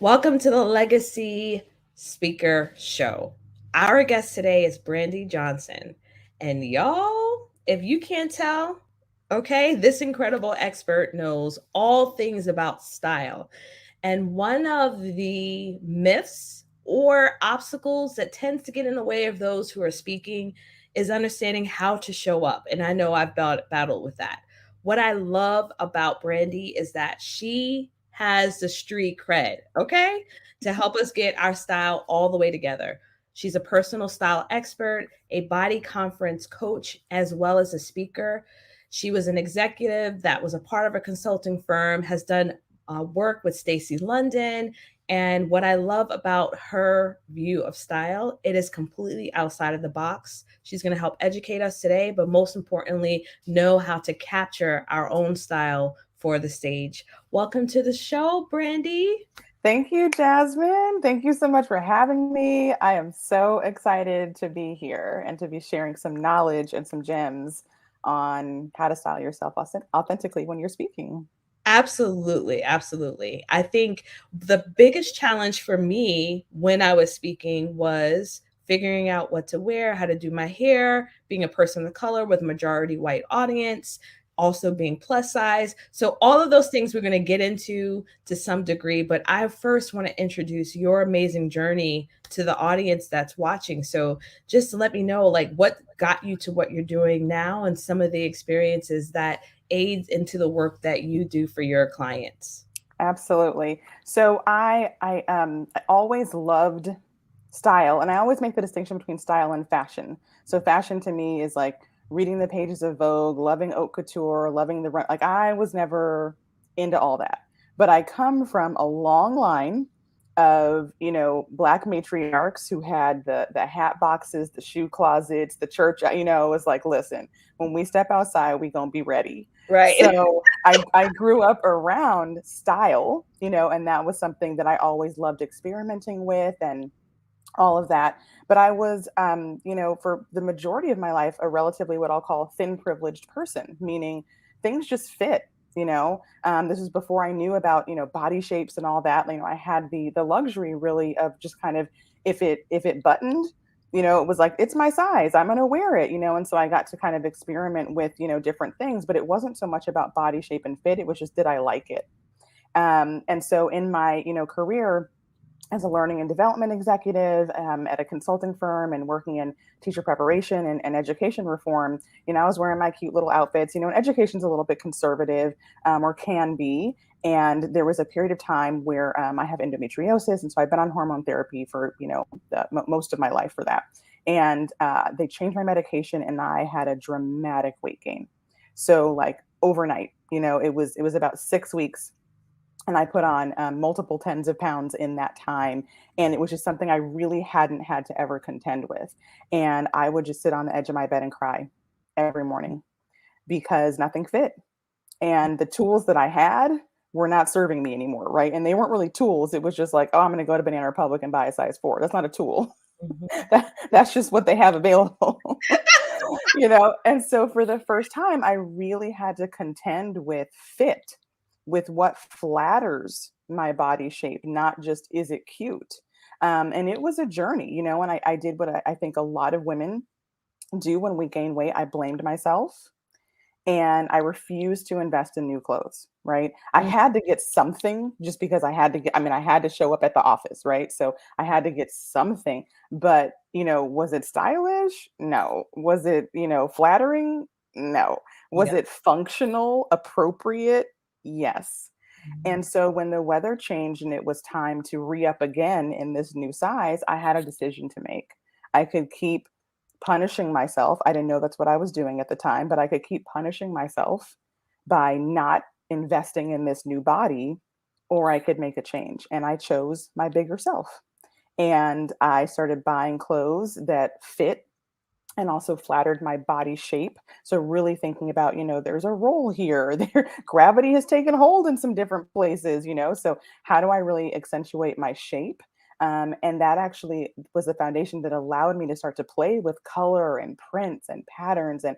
Welcome to the Legacy Speaker Show. Our guest today is Brandi Johnson. And y'all, if you can't tell, okay, this incredible expert knows all things about style. And one of the myths or obstacles that tends to get in the way of those who are speaking is understanding how to show up. And I know I've battled with that. What I love about Brandi is that she has the street cred, okay, to help us get our style all the way together. She's a personal style expert, a body conference coach, as well as a speaker. She was an executive that was a part of a consulting firm, has done work with Stacey London. And what I love about her view of style, it is completely outside of the box. She's going to help educate us today, but most importantly, know how to capture our own style for the stage. Welcome to the show, Brandi. Thank you, Jasmine. Thank you so much for having me. I am so excited to be here and to be sharing some knowledge and some gems on how to style yourself authentically when you're speaking. Absolutely, absolutely. I think the biggest challenge for me when I was speaking was figuring out what to wear, how to do my hair, being a person of color with a majority white audience, also being plus size. So all of those things we're going to get into to some degree, but I first want to introduce your amazing journey to the audience that's watching. So just to let me know like what got you to what you're doing now and some of the experiences that aids into the work that you do for your clients. Absolutely. So I always loved style, and I always make the distinction between style and fashion. So fashion to me is like reading the pages of Vogue, loving haute couture, loving the run. Like I was never into all that, but I come from a long line of Black matriarchs who had the hat boxes, the shoe closets, the church. It was like, listen, when we step outside, we gonna be ready. Right. So I grew up around style, and that was something that I always loved experimenting with and all of that. But I was, for the majority of my life, a relatively what I'll call thin privileged person, meaning things just fit. This was before I knew about body shapes and all that. I had the luxury really of just kind of if it buttoned, it was like it's my size. I'm gonna wear it. And so I got to kind of experiment with different things. But it wasn't so much about body shape and fit. It was just did I like it? And so in my career as a learning and development executive at a consulting firm and working in teacher preparation and education reform, I was wearing my cute little outfits. And education's a little bit conservative or can be. And there was a period of time where I have endometriosis. And so I've been on hormone therapy for, most of my life for that. And they changed my medication and I had a dramatic weight gain. So like overnight, it was about 6 weeks and I put on multiple tens of pounds in that time. And it was just something I really hadn't had to ever contend with. And I would just sit on the edge of my bed and cry every morning because nothing fit. And the tools that I had were not serving me anymore, right? And they weren't really tools. It was just like, oh, I'm going to go to Banana Republic and buy a size 4. That's not a tool. Mhm. That's just what they have available. And so for the first time I really had to contend with fit, with what flatters my body shape, not just is it cute. And it was a journey, and I did what I think a lot of women do when we gain weight. I blamed myself and I refused to invest in new clothes, right? I Mm. had to get something just because I had to get, I mean, I had to show up at the office, right? So I had to get something, but, was it stylish? No. Was it, flattering? No. Was Yep. it functional, appropriate? Yes. Mhm. And so when the weather changed and it was time to re up again in this new size, I had a decision to make. I could keep punishing myself. I didn't know that's what I was doing at the time, but I could keep punishing myself by not investing in this new body, or I could make a change. And I chose my bigger self. And I started buying clothes that fit and also flattered my body shape. So really thinking about, there's a role here. There gravity has taken hold in some different places, So how do I really accentuate my shape? And that actually was the foundation that allowed me to start to play with color and prints and patterns. And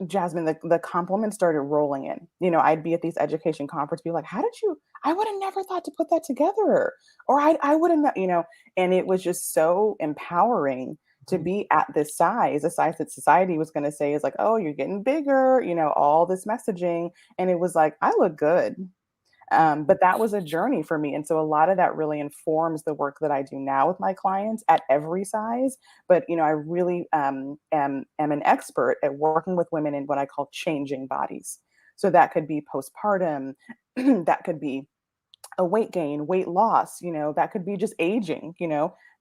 Jasmine, the compliments started rolling in. I'd be at these education conferences, be like, how did you, I would have never thought to put that together. Or I would have, and it was just so empowering to be at this size, a size that society was going to say is like, oh, you're getting bigger, all this messaging. And it was like, I look good. But that was a journey for me. And so a lot of that really informs the work that I do now with my clients at every size. But, I really am an expert at working with women in what I call changing bodies. So that could be postpartum, that could be a weight gain, weight loss, that could be just aging,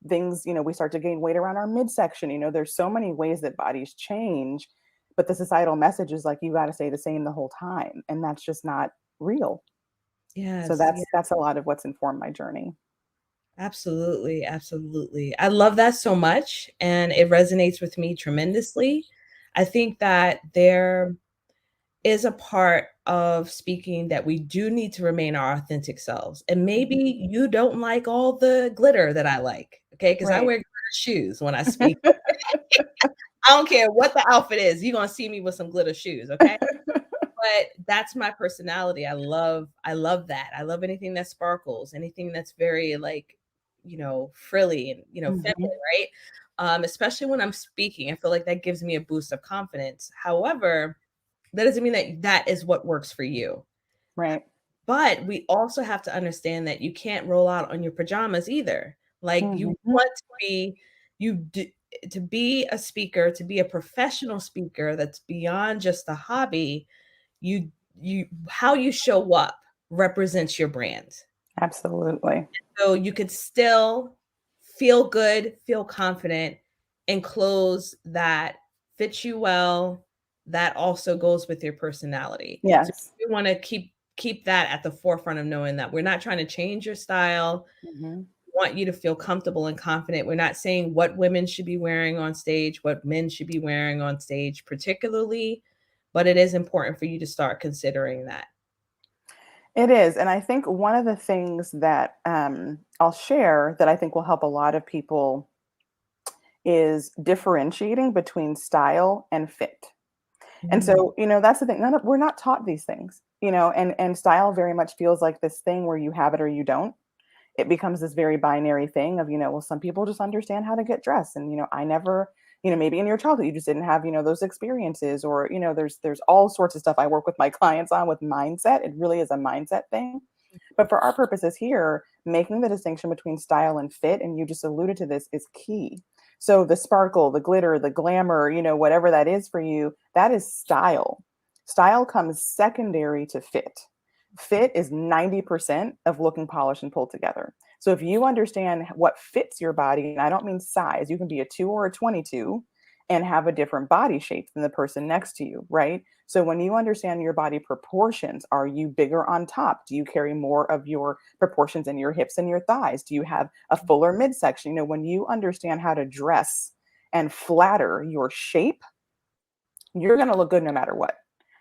things, we start to gain weight around our midsection. There's so many ways that bodies change, but the societal message is like, you got to stay the same the whole time. And that's just not real. So Yes, that's a lot of what's informed my journey. absolutely, absolutely. I love that so much, and it resonates with me tremendously. I think that there is a part of speaking that we do need to remain our authentic selves. And maybe Mhm. you don't like all the glitter that I like, okay? Because I Right. wear glitter shoes when I speak. I don't care what the outfit is, you're gonna see me with some glitter shoes, okay? But that's my personality. I love that. I love anything that sparkles, anything that's very like, frilly and, Mhm. feminine, right? Especially when I'm speaking, I feel like that gives me a boost of confidence. However, that doesn't mean that that is what works for you. Right. But we also have to understand that you can't roll out on your pajamas either. Like you Mhm. want to be you do, to be a speaker, to be a professional speaker that's beyond just a hobby, you how you show up represents your brand. Absolutely. So you could still feel good, feel confident in clothes that fit you well, that also goes with your personality. So Yes. we want to keep that at the forefront of knowing that we're not trying to change your style. Mhm. We want you to feel comfortable and confident. We're not saying what women should be wearing on stage, what men should be wearing on stage particularly, but it is important for you to start considering that. It is, and I think one of the things that, I'll share that I think will help a lot of people is differentiating between style and fit. And Mm, so, that's the thing. We're not taught these things, and style very much feels like this thing where you have it or you don't. It becomes this very binary thing of, well, some people just understand how to get dressed. And, I never, maybe in your childhood, you just didn't have, those experiences, or, there's all sorts of stuff I work with my clients on with mindset. It really is a mindset thing. But for our purposes here, making the distinction between style and fit, and you just alluded to this, is key. So the sparkle, the glitter, the glamour, whatever that is for you, that is style. Style comes secondary to fit. Fit is 90% of looking polished and pulled together. So if you understand what fits your body, and I don't mean size, you can be a 2 or a 22 and have a different body shape than the person next to you, right? So when you understand your body proportions, are you bigger on top? Do you carry more of your proportions in your hips and your thighs? Do you have a fuller midsection? When you understand how to dress and flatter your shape, you're going to look good no matter what.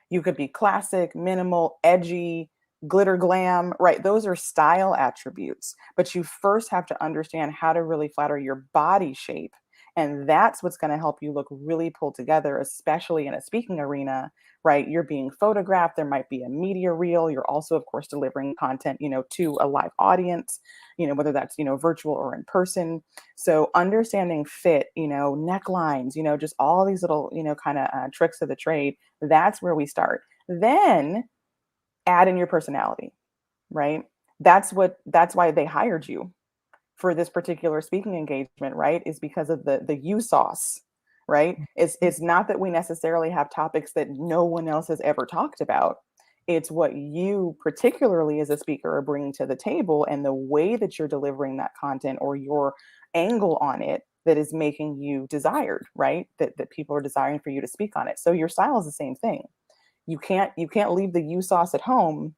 You could be classic, minimal, edgy, glitter glam, right? Those are style attributes. But you first have to understand how to really flatter your body shape. And that's what's going to help you look really pulled together, especially in a speaking arena, right? You're being photographed. There might be a media reel. You're also, of course, delivering content, to a live audience, whether that's, virtual or in person. So understanding fit, necklines, just all these little, kind of tricks of the trade, that's where we start. Then add in your personality, right? That's why they hired you for this particular speaking engagement, right? Is because of the you sauce, right? It's not that we necessarily have topics that no one else has ever talked about. It's what you particularly as a speaker are bringing to the table, and the way that you're delivering that content or your angle on it that is making you desired, right? That people are desiring for you to speak on it. So your style is the same thing. You can't leave the you sauce at home,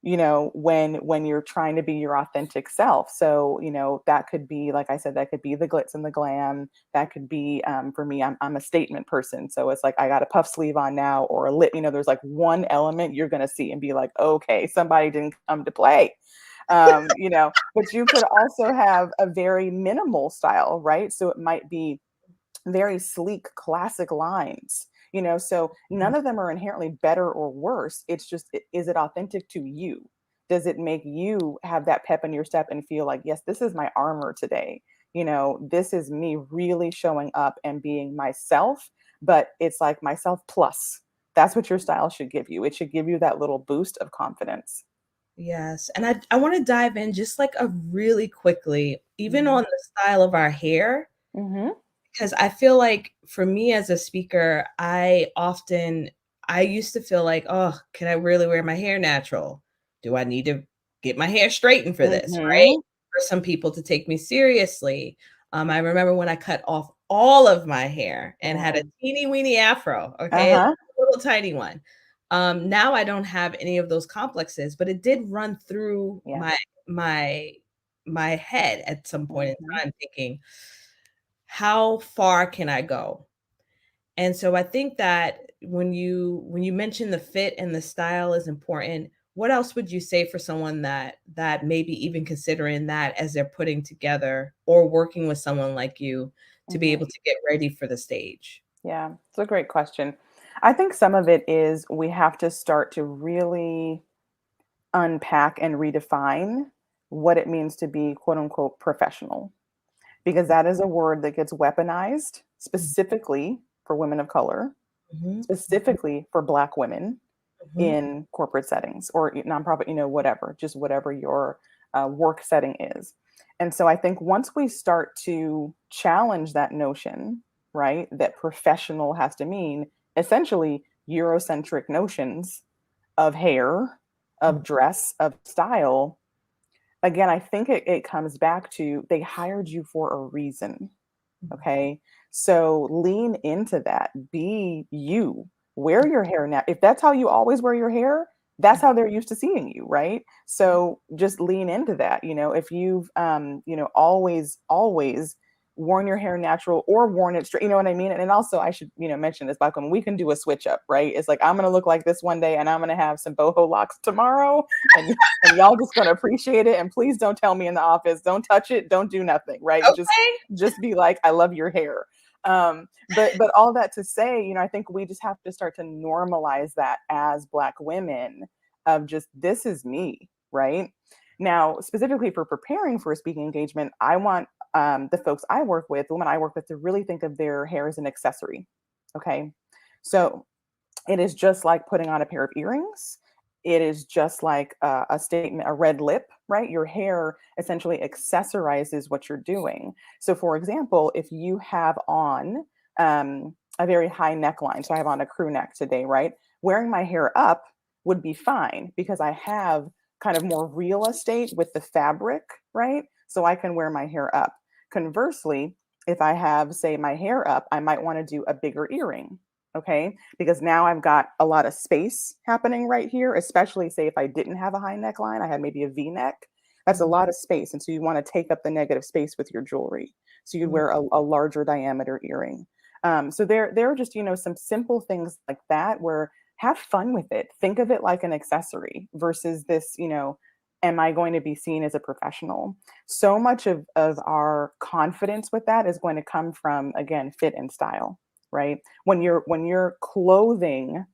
when you're trying to be your authentic self. So, that could be, like I said, that could be the glitz and the glam. That could be, for me, I'm a statement person. So it's like, I got a puff sleeve on now, or a lip, there's like one element you're going to see and be like, okay, somebody didn't come to play. But you could also have a very minimal style, right? So it might be very sleek, classic lines. So none of them are inherently better or worse. It's just, is it authentic to you? Does it make you have that pep in your step and feel like, yes, this is my armor today? This is me really showing up and being myself, but it's like myself plus. That's what your style should give you. It should give you that little boost of confidence. Yes. And I want to dive in just like a really quickly, even Mm-hmm. on the style of our hair, Mm-hmm. because I feel like for me as a speaker, I used to feel like, oh, can I really wear my hair natural? Do I need to get my hair straightened for this? Right? Mm-hmm. For some people to take me seriously. I remember when I cut off all of my hair and had a Yeah. teeny weeny afro, okay, a Uh-huh. little tiny one. Now I don't have any of those complexes, but it did run through Yeah. my my head at some point in Mm-hmm. time, thinking, how far can I go? And so I think that when you mention the fit and the style is important, what else would you say for someone that maybe even considering that as they're putting together or working with someone like you to be Mm-hmm. able to get ready for the stage? Yeah, it's a great question. I think some of it is we have to start to really unpack and redefine what it means to be quote unquote professional, because that is a word that gets weaponized specifically for women of color, Mhm, specifically for Black women mhm, in corporate settings or nonprofit, whatever, just whatever your work setting is. And so I think once we start to challenge that notion, right, that professional has to mean essentially Eurocentric notions of hair, mhm, of dress, of style, again, I think it comes back to they hired you for a reason. mhm, Okay. So lean into that. Be you. Wear your hair now. If that's how you always wear your hair, that's how they're used to seeing you, right? So just lean into that. If you've always worn your hair natural or worn it straight, you know what I mean? And also I should, mention this, back when we can do a switch up, right? It's like I'm gonna look like this one day and I'm gonna have some boho locks tomorrow. And y'all just gonna appreciate it. And please don't tell me in the office, don't touch it, don't do nothing, right? okay. Just be like, I love your hair. But all that to say, I think we just have to start to normalize that as Black women, of just, this is me, right? Now, specifically for preparing for a speaking engagement, I want the folks I work with, the women I work with, to really think of their hair as an accessory. Okay. So it is just like putting on a pair of earrings. It is just like a statement, a red lip, right? Your hair essentially accessorizes what you're doing. So, for example, if you have on a very high neckline, so I have on a crew neck today, right? Wearing my hair up would be fine because I have kind of more real estate with the fabric, right? So I can wear my hair up. Conversely, if I have, say, my hair up, I might want to do a bigger earring. Okay. Because now I've got a lot of space happening right here, especially say if I didn't have a high neckline, I had maybe a V neck. That's a Mhm, lot of space. And so you want to take up the negative space with your jewelry. So you'd mhm. wear a larger diameter earring. So there are just, some simple things like that where have fun with it. Think of it like an accessory versus this, am I going to be seen as a professional? So much of our confidence with that is going to come from, again, fit and style, right? When you're clothing,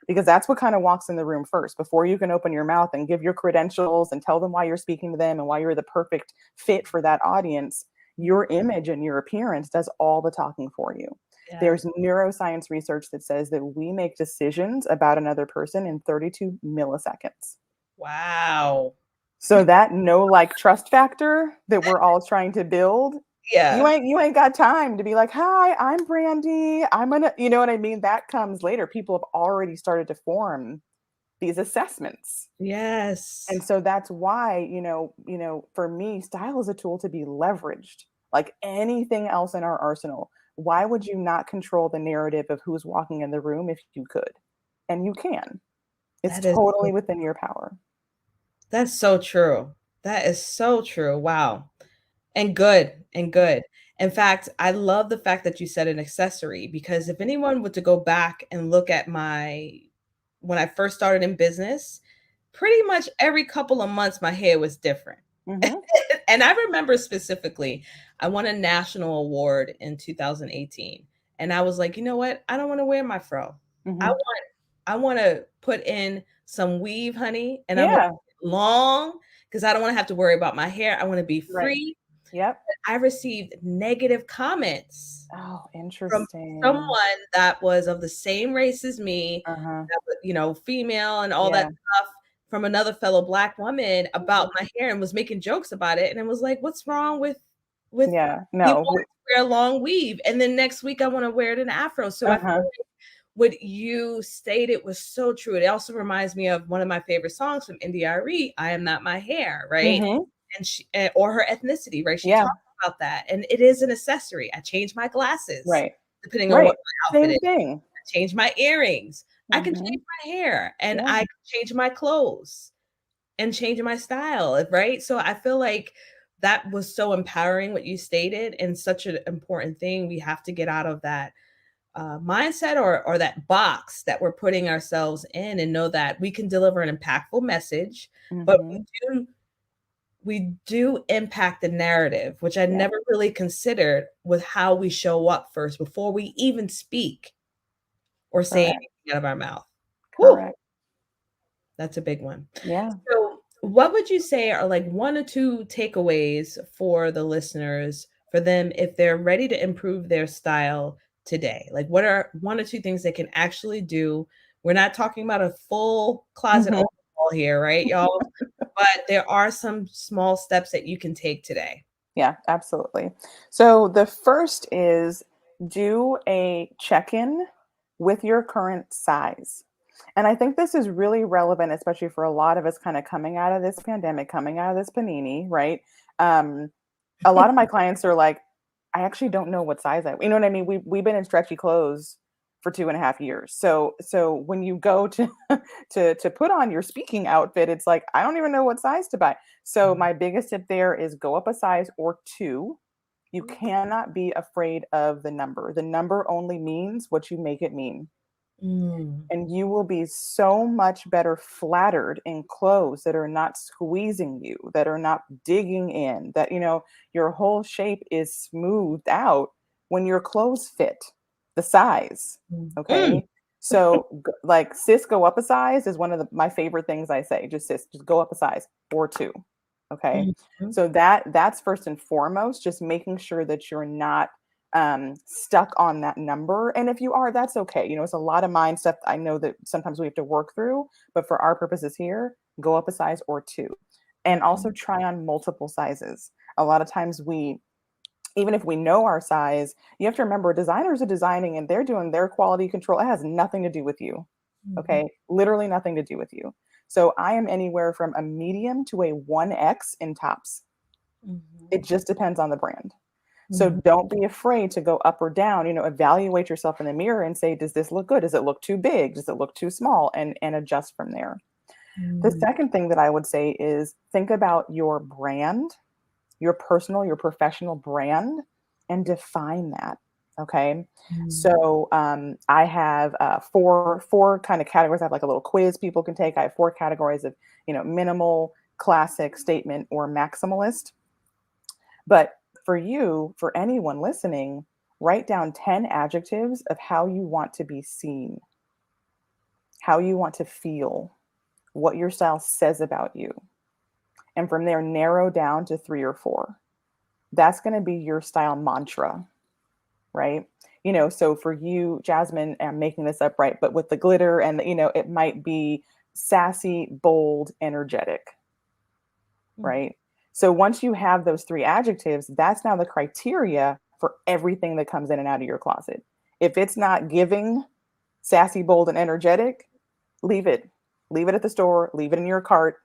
because that's what kind of walks in the room first before you can open your mouth and give your credentials and tell them why you're speaking to them and why you're the perfect fit for that audience. Your image and your appearance does all the talking for you. Yes. There's neuroscience research that says that we make decisions about another person in 32 milliseconds. Wow. So that no like trust factor that we're all trying to build, you Yeah. ain't got time to be like, "Hi, I'm Brandy. I'm gonna," you know what I mean? That comes later. People have already started to form these assessments. Yes. And so that's why, for me, style is a tool to be leveraged like anything else in our arsenal. Why would you not control the narrative of who's walking in the room if you could? And you can. It's That is totally within your power. that's so true. That is so true. Wow. And good, and good. In fact, I love the fact that you said an accessory because if anyone were to go back and look at my when I first started in business, pretty much every couple of months my hair was different. Hmm. And I remember specifically, I won a national award in 2018. and I was like, you know what? I don't want to wear my fro. I Mm-hmm. want I want to put in some weave, honey, and I want Yeah. it long because I don't want to have to worry about my hair. I want to be Right. free. Yep. I received negative comments Oh, from interesting. someone that was of the same race as me, Uh-huh. that was, female and all that Yeah. stuff, from another fellow Black woman about Mhm. my hair, and was making jokes about it. And it was like, what's wrong with Yeah. me No. wanting to wear a long weave? And then next week I want to wear it in afro. So I feel Uh-huh. like what you stated was so true. It also reminds me of one of my favorite songs from India.Arie, I Am Not My Hair, right? Mm-hmm. And or her ethnicity, right? She Yeah. talks about that. And it is an accessory. I change my glasses Right. depending on what Right. my outfit Same is. thing. I change my earrings. I can Mm-hmm. change my hair, and Yeah. I can change my clothes and change my style, right? So I feel like that was so empowering what you stated, and such an important thing. We have to get out of that mindset, or that box that we're putting ourselves in, and know that we can deliver an impactful message, but Mm-hmm. we do impact the narrative, which I Yeah. never really considered, with how we show up first before we even speak or say Correct. anything out of our mouth. Whew, Correct. that's a big one. Yeah. So, what would you say are like one or two takeaways for the listeners, for them if they're ready to improve their style today? Like, what are one or two things they can actually do? We're not talking about a full closet Mm-hmm. overhaul here, right, y'all? But there are some small steps that you can take today. Yeah, absolutely. So the first is do a check-in with your current size. And I think this is really relevant, especially for a lot of us kind of coming out of this pandemic, coming out of this panini, right? Um, a lot of my clients are like, I actually don't know what size you know what I mean? We've been in stretchy clothes for 2.5 years. So when you go to to put on your speaking outfit, it's like, I don't even know what size to buy. So my biggest tip there is go up a size or two. You cannot be afraid of the number. The number only means what you make it mean. Mm, And you will be so much better flattered in clothes that are not squeezing you, that are not digging in, that, your whole shape is smoothed out when your clothes fit the size. mm, mm, Okay. So, like, sis, go up a size is one of my favorite things I say. Just sis, just go up a size or two. Okay. mm, mm, So that's first and foremost, just making sure that you're not stuck on that number. And if you are, that's okay. It's a lot of mind stuff. I know that sometimes we have to work through, but for our purposes here, go up a size or two. And also mm, try on multiple sizes. A lot of times even if we know our size, you have to remember designers are designing and they're doing their quality control. It has nothing to do with you. mhm, Okay. Literally nothing to do with you. So I am anywhere from a medium to a 1X in tops. mhm, It just depends on the brand. So mhm, don't be afraid to go up or down, evaluate yourself in the mirror and say, does this look good? Does it look too big? Does it look too small? And adjust from there. The mhm, second thing that I would say is think about your brand, your personal, your professional brand, and define that. Okay. mhm, So I have four kind of categories. I have like a little quiz people can take. I have four categories of, minimal, classic, statement, or maximalist. But for anyone listening, write down 10 adjectives of how you want to be seen, how you want to feel, what your style says about you. And from there, narrow down to three or four. That's going to be your style mantra, right? So for you, Jasmine, I'm making this up, right? But with the glitter and, it might be sassy, bold, energetic, mhm, right? So once you have those three adjectives, that's now the criteria for everything that comes in and out of your closet. If it's not giving sassy, bold, and energetic, leave it. Leave it at the store, leave it in your cart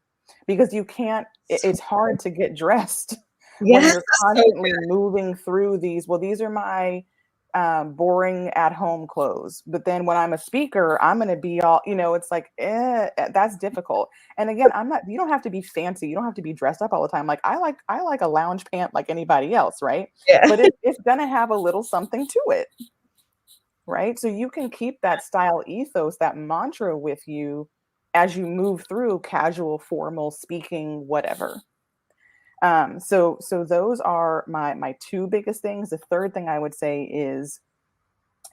because you can't, So it's hard to get dressed when yes, you're so constantly moving through these. Well, these are my boring at home clothes. But then when I'm a speaker, I'm going to be all, it's like, that's difficult. And again, you don't have to be fancy. You don't have to be dressed up all the time. Like I like a lounge pant like anybody else. Right. yeah. But it's going to have a little something to it. Right. So you can keep that style ethos, that mantra with you as you move through casual, formal speaking, whatever. So those are my two biggest things. The third thing I would say is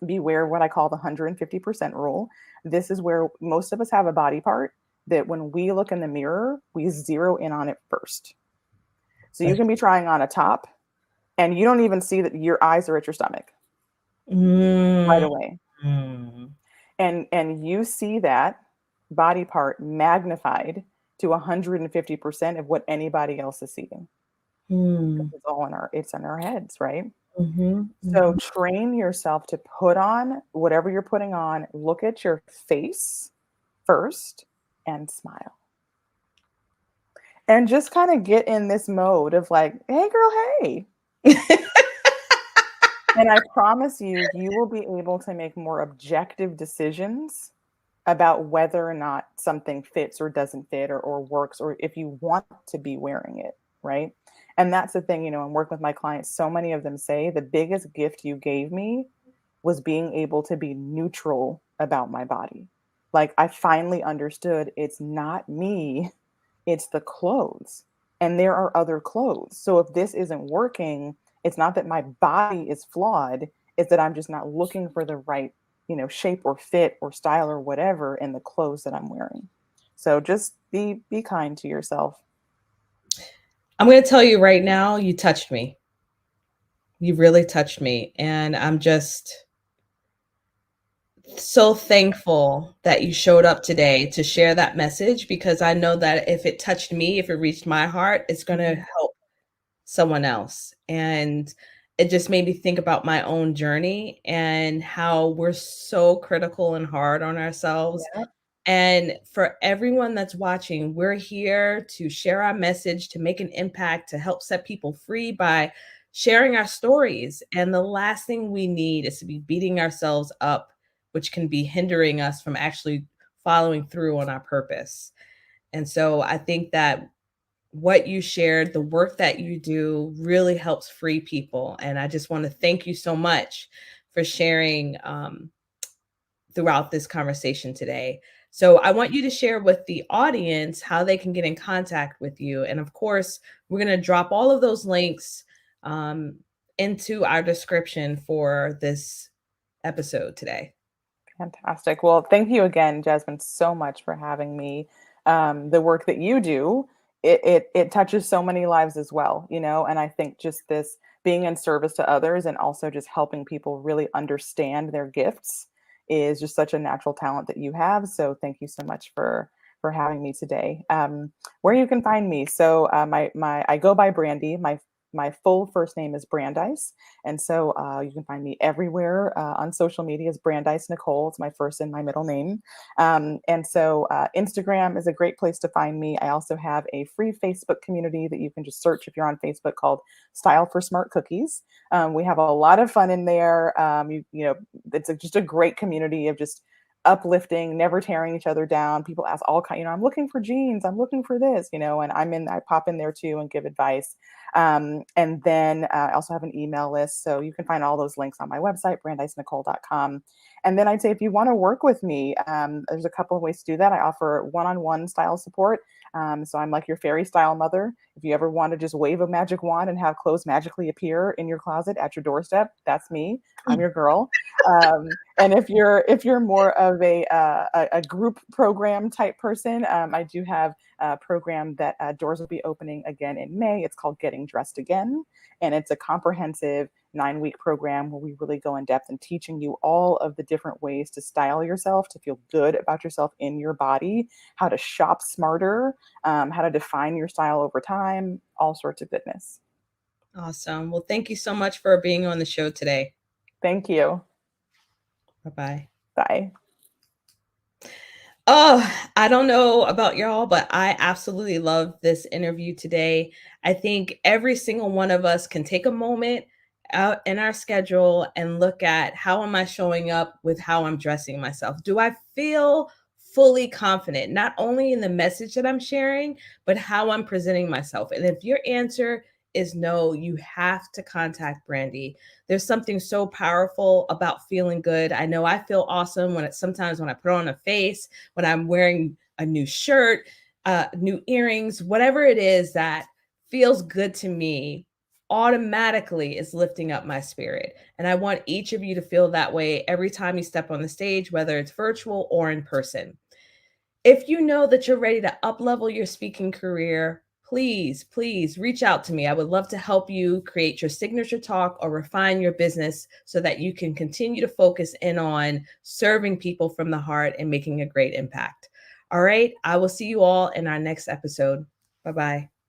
beware what I call the 150% rule. This is where most of us have a body part that when we look in the mirror, we zero in on it first. So you can be trying on a top and you don't even see that your eyes are at your stomach right Mm. away. And you see that body part magnified to 150% of what anybody else is seeing. Mm. It's all it's in our heads, right? Mm-hmm. So Mm-hmm. train yourself to put on whatever you're putting on. Look at your face first and smile. And just kind of get in this mode of like, hey, girl, hey. And I promise you, you will be able to make more objective decisions about whether or not something fits or doesn't fit or works, or if you want to be wearing it, right? And that's the thing, I'm working with my clients. So many of them say the biggest gift you gave me was being able to be neutral about my body. Like I finally understood it's not me, it's the clothes. And there are other clothes. So if this isn't working, it's not that my body is flawed, it's that I'm just not looking for the right, shape or fit or style or whatever in the clothes that I'm wearing. So just be kind to yourself. I'm going to tell you right now, you touched me. You really touched me. And I'm just so thankful that you showed up today to share that message, because I know that if it touched me, if it reached my heart, it's going to help someone else. And it just made me think about my own journey and how we're so critical and hard on ourselves. Yeah. And for everyone that's watching, we're here to share our message, to make an impact, to help set people free by sharing our stories. And the last thing we need is to be beating ourselves up, which can be hindering us from actually following through on our purpose. And so I think that what you shared, the work that you do really helps free people. And I just want to thank you so much for sharing throughout this conversation today. So I want you to share with the audience how they can get in contact with you. And of course, we're going to drop all of those links um, into our description for this episode today. Fantastic. Well, thank you again, Jasmine, so much for having me. The work that you do, it touches so many lives as well, and I think just this being in service to others and also just helping people really understand their gifts is just such a natural talent that you have. So thank you so much for having me today. Where you can find me. So my I go by Brandi. My full first name is Brandeis. And so you can find me everywhere on social media as Brandeis Nicole. It's my first and my middle name. And so Instagram is a great place to find me. I also have a free Facebook community that you can just search if you're on Facebook called Style for Smart Cookies. We have a lot of fun in there. It's just a great community of just uplifting, never tearing each other down. People ask all kinds, I'm looking for jeans, I'm looking for this, and I pop in there too and give advice. And then I also have an email list. So you can find all those links on my website, brandeisnicole.com. And then I'd say if you want to work with me, there's a couple of ways to do that. I offer one-on-one style support. So I'm like your fairy style mother. If you ever want to just wave a magic wand and have clothes magically appear in your closet at your doorstep, that's me. I'm your girl. And if you're more of a group program type person, I do have a program that doors will be opening again in May. It's called Getting Dressed Again, and it's a comprehensive 9-week program where we really go in depth in teaching you all of the different ways to style yourself, to feel good about yourself in your body, how to shop smarter, how to define your style over time, all sorts of goodness. Awesome. Well, thank you so much for being on the show today. Thank you. Bye-bye. Bye. Oh, I don't know about y'all, but I absolutely love this interview today. I think every single one of us can take a moment out in our schedule and look at how am I showing up with how I'm dressing myself? Do I feel fully confident, not only in the message that I'm sharing, but how I'm presenting myself? And if your answer is no, you have to contact Brandi. There's something so powerful about feeling good. I know I feel awesome sometimes when I put on a face, when I'm wearing a new shirt, new earrings, whatever it is that feels good to me. automatically is lifting up my spirit. And I want each of you to feel that way every time you step on the stage, whether it's virtual or in person. If you know that you're ready to uplevel your speaking career, please, please reach out to me. I would love to help you create your signature talk or refine your business so that you can continue to focus in on serving people from the heart and making a great impact. All right. I will see you all in our next episode. Bye-bye.